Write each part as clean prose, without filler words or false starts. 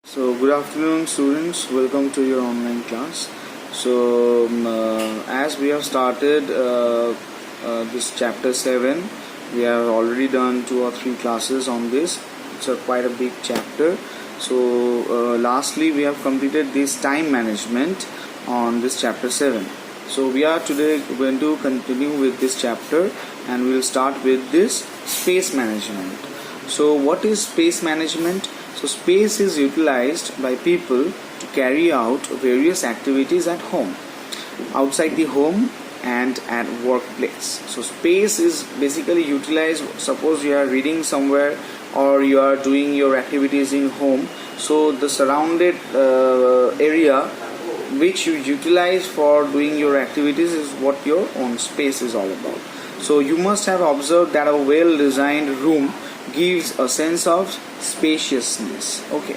So good afternoon students, welcome to your online class. So as we have started this chapter 7, we have already done 2 or 3 classes on this. It's quite a big chapter. So lastly we have completed this time management on this chapter 7. So we are today going to continue with this chapter and we will start with this space management. So what is space management? So space is utilized by people to carry out various activities at home, outside the home and at workplace. So space is basically utilized. Suppose you are reading somewhere or you are doing your activities in home. So the surrounded area which you utilize for doing your activities is what your own space is all about. So you must have observed that a well-designed room gives a sense of spaciousness. Okay,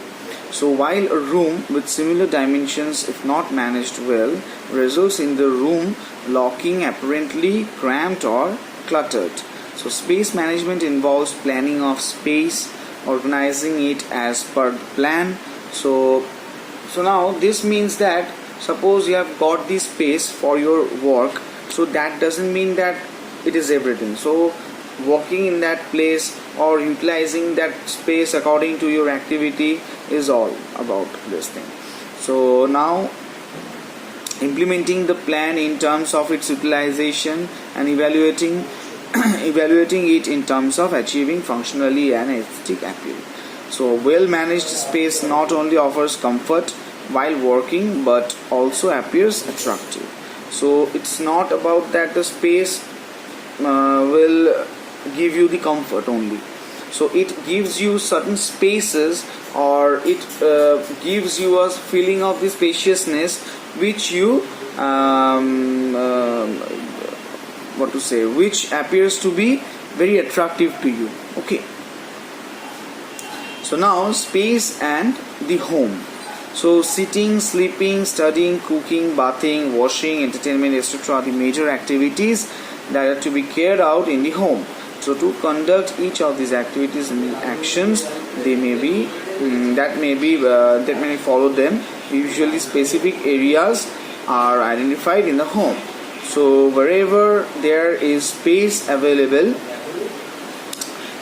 so while a room with similar dimensions, if not managed well, results in the room looking apparently cramped or cluttered. So space management involves planning of space, organizing it as per the plan. So now this means that suppose you have got this space for your work, so that doesn't mean that it is everything. So working in that place or utilizing that space according to your activity is all about this thing. So now implementing the plan in terms of its utilization and evaluating it in terms of achieving functionally and aesthetic appeal. So well managed space not only offers comfort while working but also appears attractive. So it's not about that the space will give you the comfort only. So it gives you certain spaces, or it gives you a feeling of the spaciousness which you which appears to be very attractive to you. Okay, so now space and the home. So sitting, sleeping, studying, cooking, bathing, washing, entertainment, etc. are the major activities that are to be carried out in the home. So to conduct each of these activities and the actions, they may be that may follow them. Usually specific areas are identified in the home. So wherever there is space available,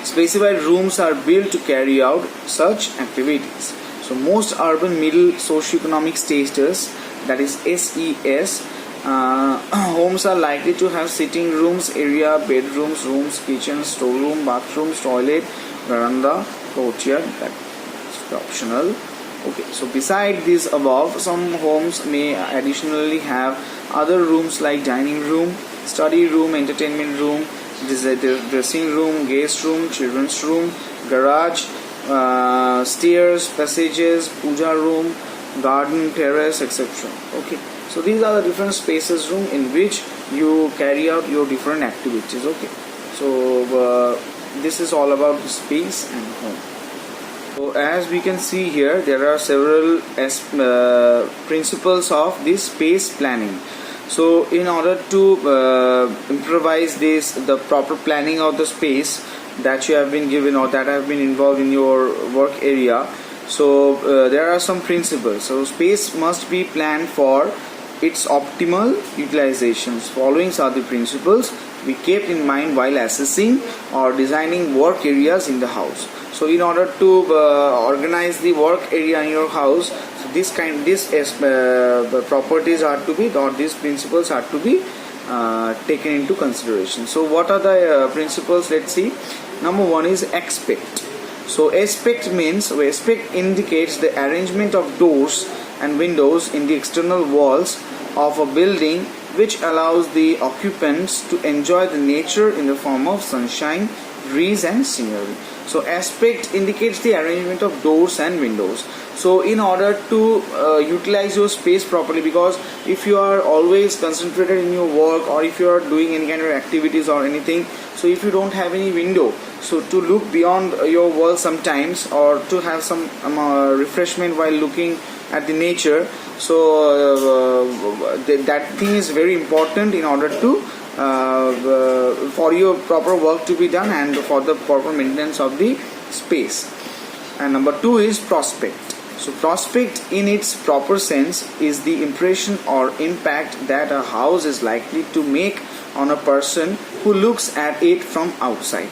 specified rooms are built to carry out such activities. So most urban middle socioeconomic status, that is SES, homes are likely to have sitting rooms area, bedrooms, rooms, kitchen, storeroom, bathrooms, toilet, veranda, courtyard. That's optional. Okay, so beside this above, some homes may additionally have other rooms like dining room, study room, entertainment room, dressing room, guest room, children's room, garage, stairs, passages, puja room, garden, terrace, etc. Okay, so these are the different spaces room in which you carry out your different activities. Okay, so this is all about space and home. So as we can see here, there are several principles of this space planning. So in order to improvise the proper planning of the space that you have been given or that have been involved in your work area, so there are some principles. So space must be planned for its optimal utilizations. Following are the principles we kept in mind while assessing or designing work areas in the house. So in order to organize the work area in your house, so these properties are to be, or these principles are to be taken into consideration. So what are the principles? Let's see. Number 1 is aspect. So aspect means, aspect indicates the arrangement of doors and windows in the external walls of a building which allows the occupants to enjoy the nature in the form of sunshine, breeze and scenery. So aspect indicates the arrangement of doors and windows. So in order to utilize your space properly, because if you are always concentrated in your work or if you are doing any kind of activities or anything, so if you don't have any window, so to look beyond your wall sometimes, or to have some refreshment while looking at the nature, so that thing is very important in order to for your proper work to be done and for the proper maintenance of the space. And number 2 is prospect. So prospect in its proper sense is the impression or impact that a house is likely to make on a person who looks at it from outside.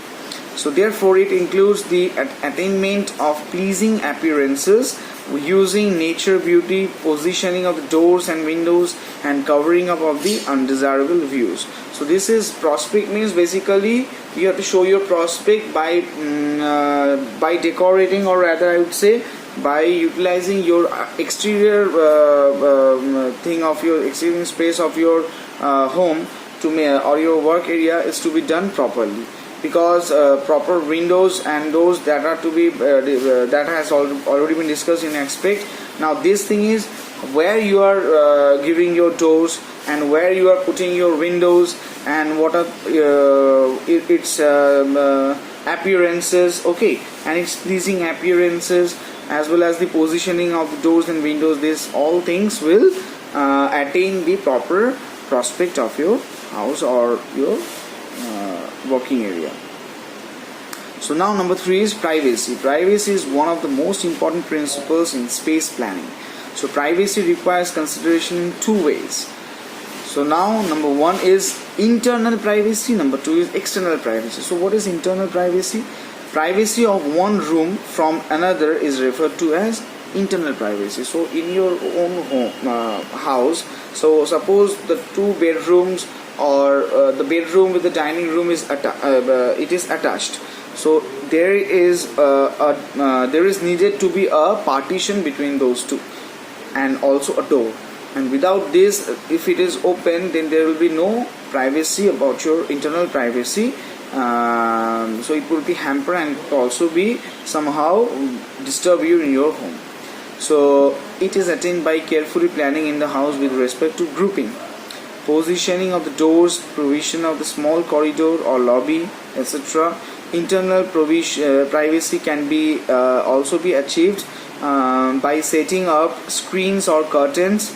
So therefore it includes the attainment of pleasing appearances using nature beauty, positioning of the doors and windows, and covering up of the undesirable views. So this is prospect, means basically you have to show your prospect by decorating, or rather I would say by utilizing your exterior thing of your exterior space of your home to or your work area is to be done properly, because proper windows and doors that are to be that has already been discussed in aspect. Now this thing is where you are giving your doors and where you are putting your windows, and what are its appearances, okay, and its pleasing appearances, as well as the positioning of the doors and windows. These all things will attain the proper prospect of your house or your working area. So now number 3 is privacy. Privacy is one of the most important principles in space planning. So privacy requires consideration in 2 ways. So now number 1 is internal privacy, number 2 is external privacy. So what is internal privacy? Privacy of one room from another is referred to as internal privacy. So in your own home, house, so suppose the 2 bedrooms or the bedroom with the dining room is it is attached. So there is needed to be a partition between those 2, and also a door. And without this, if it is open, then there will be no privacy about your internal privacy. So it will be hamper and also be somehow disturb you in your home. So it is attained by carefully planning in the house with respect to grouping, positioning of the doors, provision of the small corridor or lobby, etc. Internal privacy can be also be achieved by setting up screens or curtains.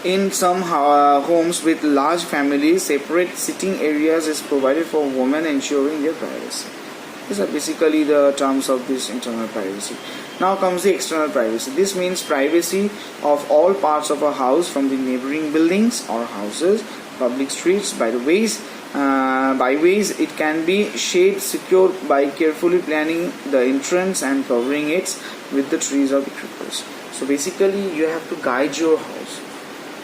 In some homes with large families, separate sitting areas is provided for women, ensuring their privacy. These are basically the terms of this internal privacy. Now comes the external privacy. This means privacy of all parts of a house, from the neighboring buildings or houses, public streets, byways. It can be shade secured by carefully planning the entrance and covering it with the trees or the creepers. So basically you have to guide your house.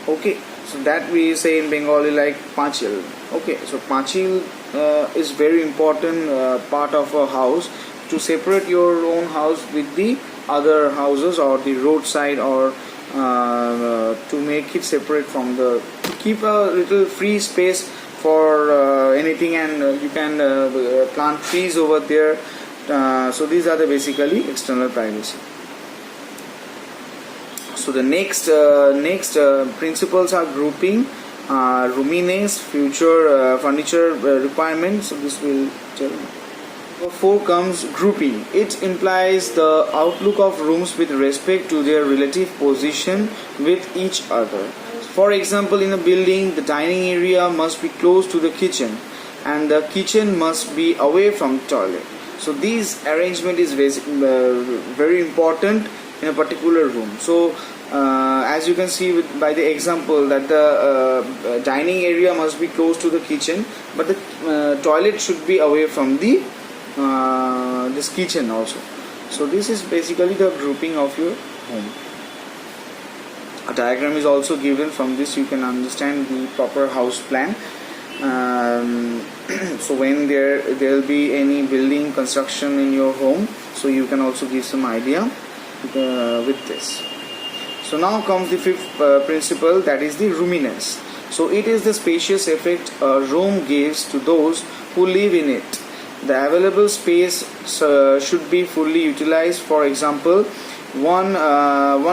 Okay, so that we say in Bengali like Pachil. Okay, so Pachil is very important part of a house to separate your own house with the other houses or the roadside, or to make it separate from the, keep a little free space for anything, and you can plant trees over there. So these are the basically external privacy. So the next principles are grouping, roominess, future furniture requirements. So this will tell you. Number 4 comes grouping. It implies the outlook of rooms with respect to their relative position with each other. For example, in a building, the dining area must be close to the kitchen, and the kitchen must be away from the toilet. So this arrangement is very important in a particular room. So as you can see by the example, that the dining area must be close to the kitchen, but the toilet should be away from the this kitchen also. So this is basically the grouping of your home. A diagram is also given. From this you can understand the proper house plan. So when there will be any building construction in your home, so you can also give some idea with this. So now comes the 5th principle, that is the roominess. So it is the spacious effect a room gives to those who live in it. The available space should be fully utilized. For example, one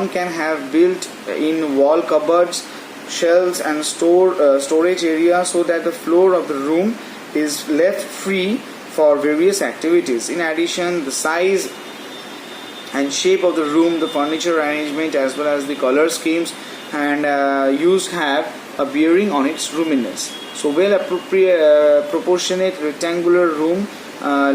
can have built-in wall cupboards, shelves, and storage area, so that the floor of the room is left free for various activities. In addition, the size and shape of the room, the furniture arrangement, as well as the color schemes and use have a bearing on its roominess. So well proportionate rectangular room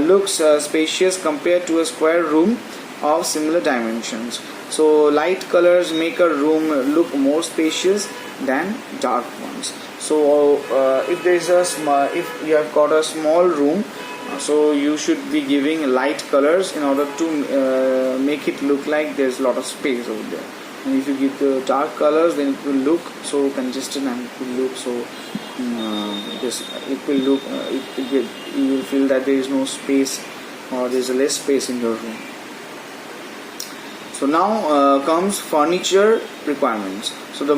looks spacious compared to a square room, of similar dimensions. So light colors make a room look more spacious than dark ones. So if there is if you have got a small room, so you should be giving light colors in order to make it look like there's a lot of space over there. And if you give the dark colors, then it will look so congested and it will look so you will feel that there is no space, or there is less space in your room. So now comes furniture requirements. So the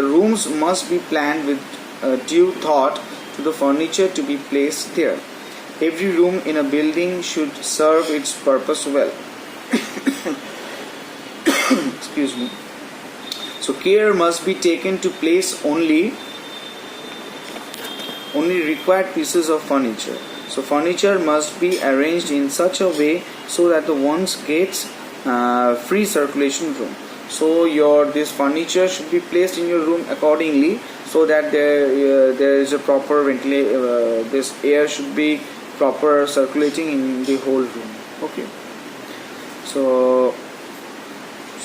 rooms must be planned with due thought to the furniture to be placed there. Every room in a building should serve its purpose well. Excuse me. So care must be taken to place only required pieces of furniture. So furniture must be arranged in such a way so that the ones gets free circulation room. So this furniture should be placed in your room accordingly, so that there is a proper ventilation. This air should be proper circulating in the whole room. Okay. So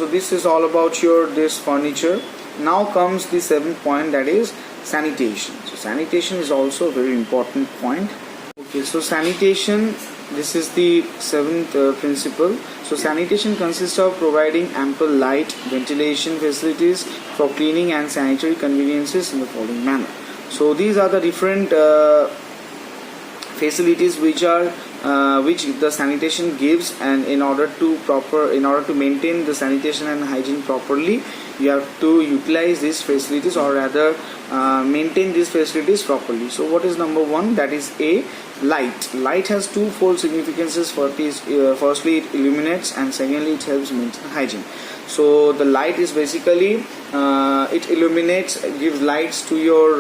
this is all about this furniture. Now comes the 7th point, that is sanitation. So sanitation is also a very important point. Okay, so sanitation, this is the 7th principle. So sanitation consists of providing ample light, ventilation facilities for cleaning and sanitary conveniences in the following manner. So these are the different facilities which the sanitation gives, and in order to maintain the sanitation and hygiene properly, you have to utilize these facilities, or rather maintain these facilities properly. So what is number 1? That is A, light. Light has twofold significances. Firstly, it illuminates, and secondly, it helps maintain hygiene. So the light is basically it illuminates, gives lights to your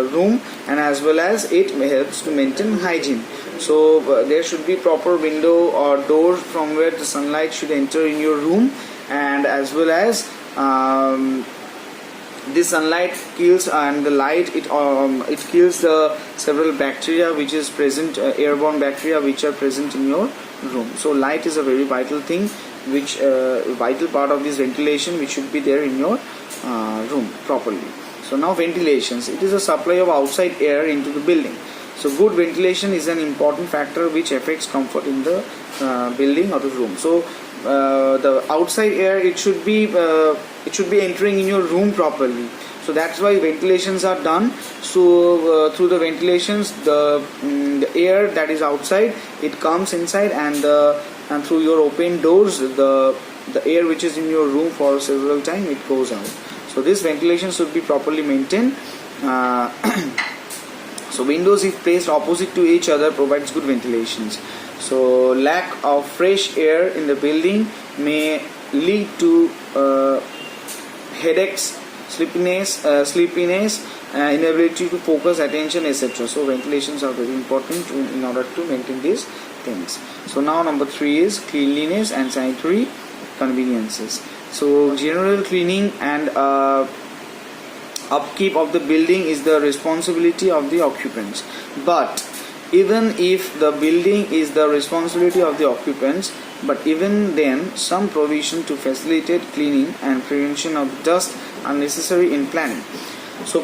room, and as well as it helps to maintain hygiene. So there should be proper window or door from where the sunlight should enter in your room, and as well as this sunlight kills, and the light it kills the several bacteria which is present, airborne bacteria which are present in your room. So light is a very vital thing, which vital part of this ventilation, which should be there in your room properly. So now ventilations, it is a supply of outside air into the building. So good ventilation is an important factor which affects comfort in the building or the room. So the outside air, it should be entering in your room properly. So that's why ventilations are done. So through the ventilations, the air that is outside, it comes inside, and through your open doors, the air which is in your room for several times, it goes out. So this ventilation should be properly maintained. So windows, if placed opposite to each other, provides good ventilations. So lack of fresh air in the building may lead to headaches, sleepiness, inability to focus, attention, etc. So ventilations are very important in order to maintain these things. So now number 3 is cleanliness and sanitary conveniences. So general cleaning and upkeep of the building is the responsibility of the occupants. But even if the building is the responsibility of the occupants, but even then some provision to facilitate cleaning and prevention of dust are necessary in planning. So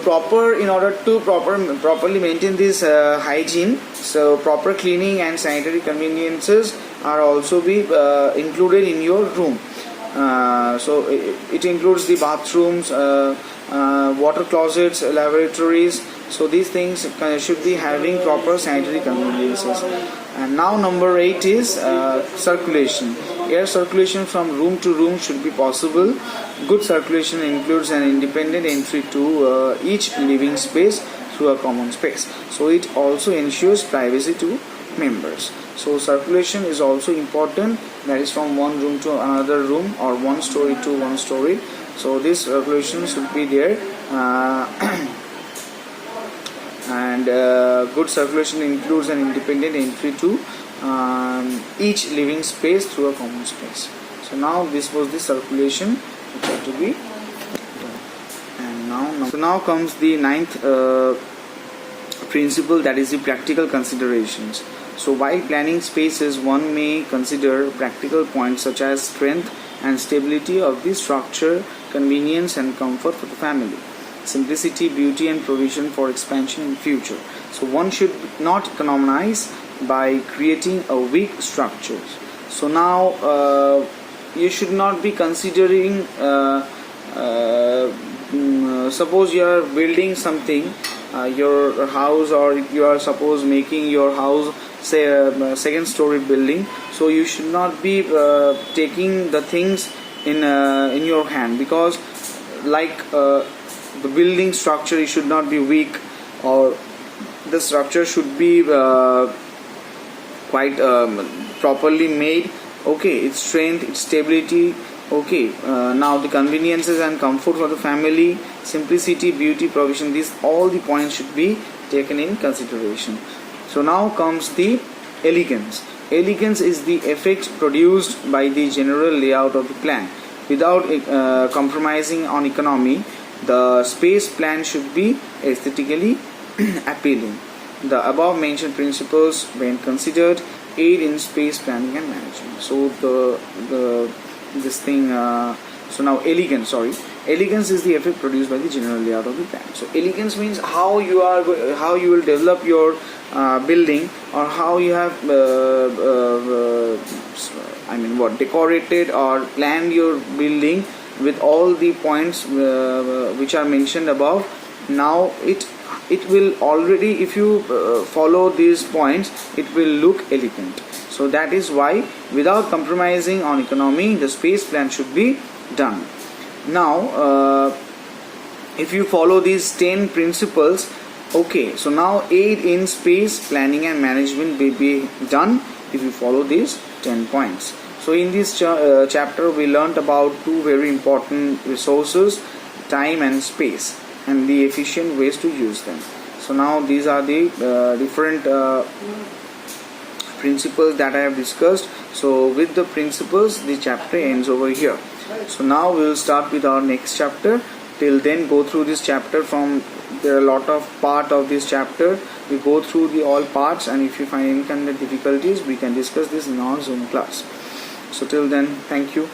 in order to properly maintain this hygiene, so proper cleaning and sanitary conveniences are also be included in your room. So it includes the bathrooms, water closets, lavatories. So these things should be having proper sanitary conveniences. And now number 8 is circulation. Air circulation from room to room should be possible. Good circulation includes an independent entry to each living space through a common space. So it also ensures privacy to members. So circulation is also important, that is from one room to another room, or one story to one story. So this circulation should be there. And good circulation includes an independent entry to each living space through a common space. So now this was the circulation which had to be done. And now comes the 9th principle, that is the practical considerations. So while planning spaces, one may consider practical points such as strength and stability of the structure, convenience and comfort for the family, simplicity, beauty and provision for expansion in future. So one should not economize by creating a weak structure. So now you should not be considering suppose you are building something, your house, or you are suppose making your house say a second story building. So you should not be taking the things in your hand, because like the building structure, it should not be weak, or the structure should be quite properly made. Okay, its strength, its stability. Okay, now the conveniences and comfort for the family, simplicity, beauty, provision, these all the points should be taken in consideration. So now comes the elegance. Elegance is the effect produced by the general layout of the plan. Without compromising on economy, the space plan should be aesthetically appealing. The above mentioned principles, when considered, aid in space planning and management. So so now elegance is the effect produced by the general layout of the plan. So elegance means how you will develop your building, or how you have decorated or planned your building with all the points which are mentioned above. Now it will already, if you follow these points, it will look elegant. So that is why, without compromising on economy, the space plan should be done. Now if you follow these 10 principles, okay, so now aid in space planning and management will be done if you follow these 10 points. So in this chapter we learnt about two very important resources, time and space, and the efficient ways to use them. So now these are the different principles that I have discussed. So with the principles, the chapter ends over here. So now we will start with our next chapter. Till then, go through this chapter there are a lot of part of this chapter. We go through the all parts, and if you find any kind of difficulties, we can discuss this in our Zoom class. So till then, thank you.